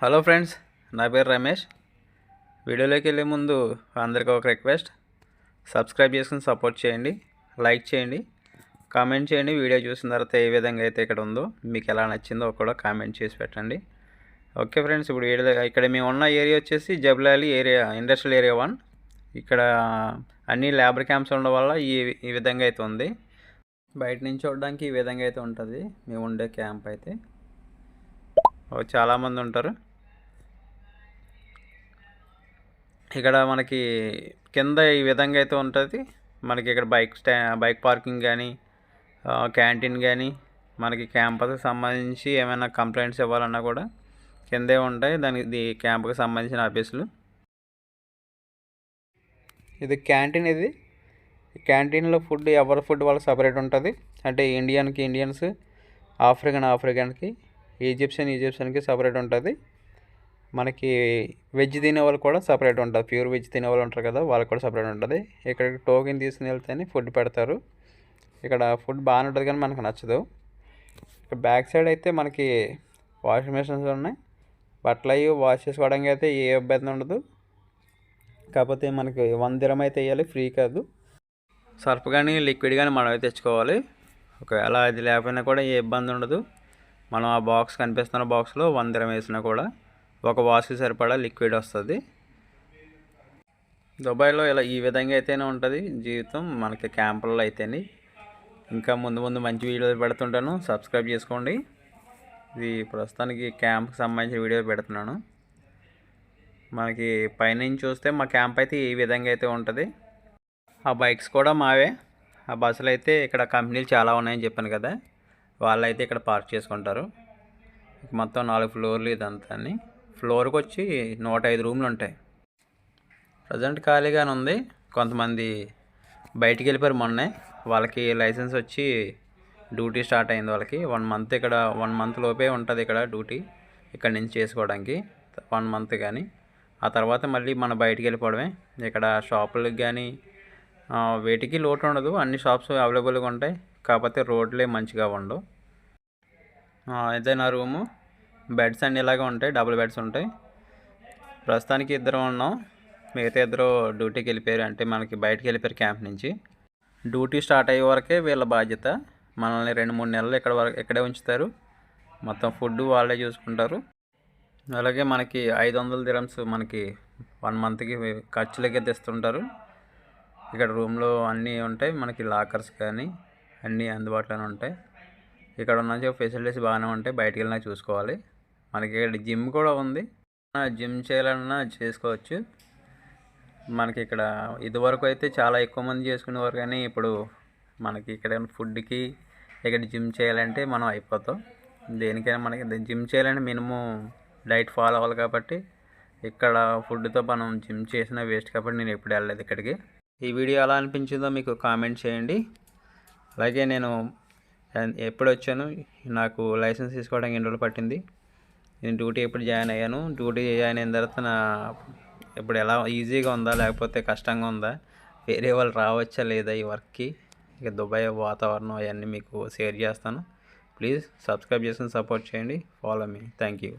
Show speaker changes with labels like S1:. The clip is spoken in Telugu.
S1: హలో ఫ్రెండ్స్, నా పేరు రమేష్. వీడియోలోకి వెళ్ళే ముందు అందరికీ ఒక రిక్వెస్ట్, సబ్స్క్రైబ్ చేసుకుని సపోర్ట్ చేయండి, లైక్ చేయండి, కామెంట్ చేయండి. వీడియో చూసిన తర్వాత ఏ విధంగా అయితే ఇక్కడ ఉందో మీకు ఎలా నచ్చిందో కూడా కామెంట్ చేసి పెట్టండి. ఓకే ఫ్రెండ్స్, ఇప్పుడు ఇక్కడ మేము ఉన్న ఏరియా వచ్చేసి జబ్లాలి ఏరియా, ఇండస్ట్రియల్ ఏరియా 1. ఇక్కడ అన్ని లేబర్ క్యాంప్స్ ఉండడం వల్ల ఈ విధంగా అయితే ఉంది. బయట నుంచి చూడడానికి ఈ విధంగా అయితే ఉంటుంది మేము ఉండే క్యాంప్ అయితే. చాలామంది ఉంటారు ఇక్కడ. మనకి కింద ఈ విధంగా అయితే ఉంటుంది. మనకి ఇక్కడ బైక్ పార్కింగ్ కానీ, క్యాంటీన్ కానీ, మనకి క్యాంపస్కి సంబంధించి ఏమైనా కంప్లైంట్స్ ఇవ్వాలన్నా కూడా కిందే ఉంటాయి. దానికి క్యాంప్కి సంబంధించిన ఆఫీసులు. ఇది క్యాంటీన్. ఇది క్యాంటీన్లో ఫుడ్ ఎవరి ఫుడ్ వాళ్ళకి సపరేట్ ఉంటుంది. అంటే ఇండియన్స్, ఆఫ్రికన్కి, ఈజిప్షియన్కి సపరేట్ ఉంటుంది. మనకి వెజ్ తినే వాళ్ళు కూడా సపరేట్ ఉంటుంది. ప్యూర్ వెజ్ తినే వాళ్ళు ఉంటారు కదా, వాళ్ళకి కూడా సపరేట్ ఉంటుంది. ఇక్కడ టోకెన్ తీసుకుని వెళ్తేనే ఫుడ్ పెడతారు. ఇక్కడ ఫుడ్ బాగానే ఉంటుంది కానీ మనకు నచ్చదు. ఇక్కడ బ్యాక్ సైడ్ అయితే మనకి వాషింగ్ మెషిన్స్ ఉన్నాయి. బట్టలు అవి వాష్ చేసుకోవడానికి అయితే ఏ ఇబ్బంది ఉండదు. కాకపోతే మనకి 1 dirham అయితే వేయాలి, ఫ్రీ కాదు. సర్ఫ్ కానీ లిక్విడ్ కానీ మనమే తెచ్చుకోవాలి. ఒకవేళ అది లేకపోయినా కూడా ఏ ఇబ్బంది ఉండదు. మనం ఆ బాక్స్ కనిపిస్తున్న బాక్స్లో 1 dirham వేసినా కూడా ఒక వాష్కి సరిపడా లిక్విడ్ వస్తుంది. దుబాయ్లో ఇలా ఈ విధంగా అయితేనే ఉంటుంది జీవితం మనకి క్యాంపుల్లో అయితేనే. ఇంకా ముందు మంచి వీడియోలు పెడుతుంటాను, సబ్స్క్రైబ్ చేసుకోండి. ఇది ప్రస్తుతానికి క్యాంప్కి సంబంధించిన వీడియో పెడుతున్నాను. మనకి పైనుంచి చూస్తే మా క్యాంప్ అయితే ఈ విధంగా అయితే ఉంటుంది. ఆ బైక్స్ కూడా మావే. ఆ బస్సులు అయితే ఇక్కడ కంపెనీలు చాలా ఉన్నాయని చెప్పాను కదా, వాళ్ళైతే ఇక్కడ పార్క్ చేసుకుంటారు. మొత్తం 4 ఫ్లోర్లు ఇదంతా. ఫ్లోర్కి వచ్చి 105 రూమ్లు ఉంటాయి. ప్రజెంట్ ఖాళీగానే ఉంది. కొంతమంది బయటికి వెళ్ళిపోయారు మొన్నే. వాళ్ళకి లైసెన్స్ వచ్చి డ్యూటీ స్టార్ట్ అయింది. వాళ్ళకి 1 month ఇక్కడ 1 month లోపే ఉంటుంది ఇక్కడ డ్యూటీ. ఇక్కడ నుంచి చేసుకోవడానికి 1 month. కానీ ఆ తర్వాత మళ్ళీ మనం బయటికి వెళ్ళిపోవడమే. ఇక్కడ షాపులకు కానీ వేటికి లోటు ఉండదు. అన్ని షాప్స్ అవైలబుల్గా ఉంటాయి. కాకపోతే రోడ్లే మంచిగా ఉండవు. ఇదే నా రూము. బెడ్స్ అన్నీ ఇలాగే ఉంటాయి, డబుల్ బెడ్స్ ఉంటాయి. ప్రస్తుతానికి 2 ఉన్నాం, మిగతా 2 డ్యూటీకి వెళ్ళిపోయారు. అంటే మనకి బయటికి వెళ్ళిపోయారు క్యాంప్ నుంచి. డ్యూటీ స్టార్ట్ అయ్యే వరకే వీళ్ళ బాధ్యత. మనల్ని 2-3 నెలలు ఇక్కడే ఉంచుతారు. మొత్తం ఫుడ్ వాళ్ళే చూసుకుంటారు. అలాగే మనకి 500 dirhams మనకి 1 monthకి ఖర్చులకే తెస్తుంటారు. ఇక్కడ రూమ్లో అన్నీ ఉంటాయి. మనకి లాకర్స్ కానీ అన్నీ అందుబాటులోనే ఉంటాయి. ఇక్కడ ఉన్న ఫెసిలిటీస్ బాగానే ఉంటాయి. బయటికి వెళ్ళినా చూసుకోవాలి. మనకి ఇక్కడ జిమ్ కూడా ఉంది. జిమ్ చేయాలన్నా చేసుకోవచ్చు. మనకి ఇక్కడ ఇదివరకు అయితే చాలా ఎక్కువ మంది చేసుకునేవారు, కానీ ఇప్పుడు మనకి ఇక్కడ ఫుడ్కి ఇక్కడ జిమ్ చేయాలంటే మనం అయిపోతాం. దేనికైనా మనకి జిమ్ చేయాలంటే మినిమం డైట్ ఫాలో అవ్వాలి. కాబట్టి ఇక్కడ ఫుడ్తో మనం జిమ్ చేసినా వేస్ట్. కాబట్టి నేను ఎప్పుడు వెళ్ళలేదు ఇక్కడికి. ఈ వీడియో ఎలా అనిపించిందో మీకు కామెంట్ చేయండి. అలాగే నేను ఎప్పుడు వచ్చాను, నాకు లైసెన్స్ తీసుకోవడానికి ఎన్ని రోజులు పట్టింది, నేను డ్యూటీ ఎప్పుడు జాయిన్ అయ్యాను, డ్యూటీ జాయిన్ అయిన తర్వాత ఇప్పుడు ఎలా ఈజీగా ఉందా లేకపోతే కష్టంగా ఉందా, వేరే వాళ్ళు రావచ్చా లేదా ఈ వర్క్కి, ఇక దుబాయ్ వాతావరణం అవన్నీ మీకు షేర్ చేస్తాను. ప్లీజ్ సబ్స్క్రైబ్ చేసుకుని సపోర్ట్ చేయండి. Follow me. Thank you.